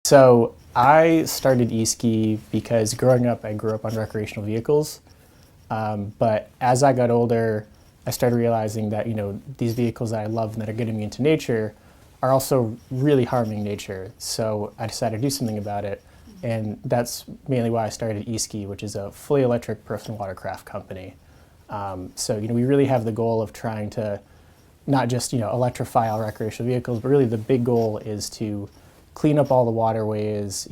So I started eSki because growing up, I grew up on recreational vehicles. But as I got older, I started realizing that, these vehicles that I love and that are getting me into nature are also really harming nature. So I decided to do something about it. And that's mainly why I started eSki, which is a fully electric personal watercraft company. We really have the goal of trying to not just, electrify all recreational vehicles, but really the big goal is to clean up all the waterways,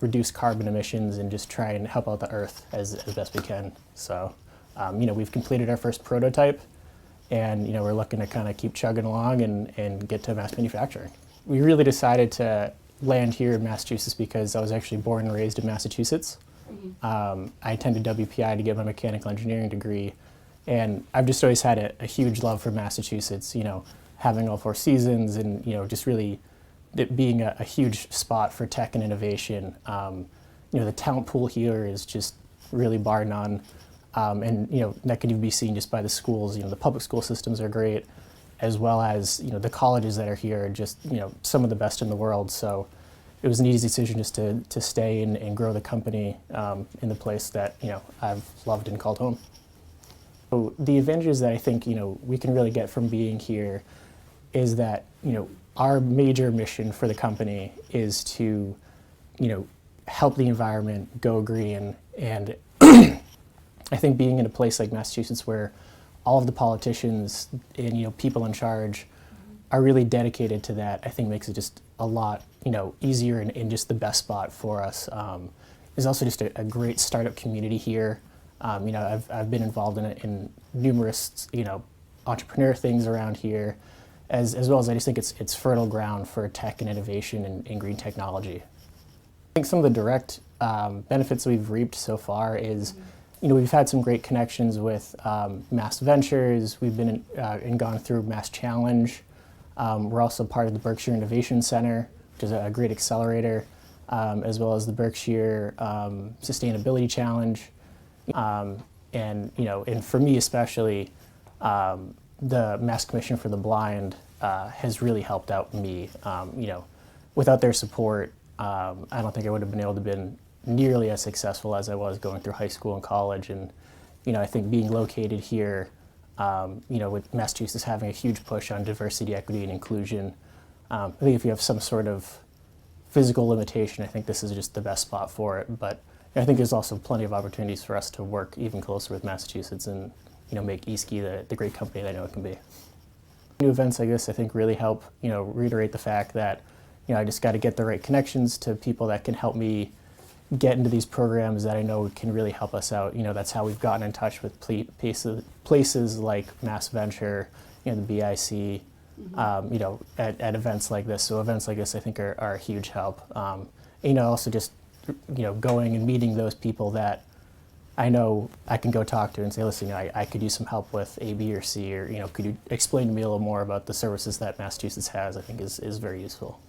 reduce carbon emissions, and just try and help out the earth as best we can. So, we've completed our first prototype, and we're looking to kind of keep chugging along and get to mass manufacturing. We really decided to land here in Massachusetts because I was actually born and raised in Massachusetts. I attended WPI to get my mechanical engineering degree, and I've just always had a huge love for Massachusetts, having all four seasons and, just really it being a huge spot for tech and innovation. The talent pool here is just really bar none. And that can even be seen just by the schools. The public school systems are great, as well as the colleges that are here are just some of the best in the world. So it was an easy decision just to stay and grow the company in the place that I've loved and called home. So the advantages that I think we can really get from being here is that our major mission for the company is to help the environment go green, and I think being in a place like Massachusetts where all of the politicians and people in charge are really dedicated to that, I think makes it just a lot easier and just the best spot for us. There's also just a great startup community here. I've been involved in numerous entrepreneur things around here, as well as I just think it's fertile ground for tech and innovation and green technology. I think some of the direct benefits we've reaped so far is we've had some great connections with Mass Ventures. We've been and gone through Mass Challenge. We're also part of the Berkshire Innovation Center, which is a great accelerator, as well as the Berkshire Sustainability Challenge. And for me especially, the Mass Commission for the Blind has really helped out me. Without their support, I don't think I would have been able to been nearly as successful as I was going through high school and college. And I think being located here, with Massachusetts having a huge push on diversity, equity, and inclusion, I think if you have some sort of physical limitation, I think this is just the best spot for it. But I think there's also plenty of opportunities for us to work even closer with Massachusetts and make eSki the great company that I know it can be. New events like this I think really help reiterate the fact that I just got to get the right connections to people that can help me get into these programs that I know can really help us out. That's how we've gotten in touch with places like Mass Venture, the BIC, at events like this. So events like this I think are a huge help. Also just going and meeting those people that I know I can go talk to and say, listen, I could use some help with A, B, or C, or could you explain to me a little more about the services that Massachusetts has, I think is very useful.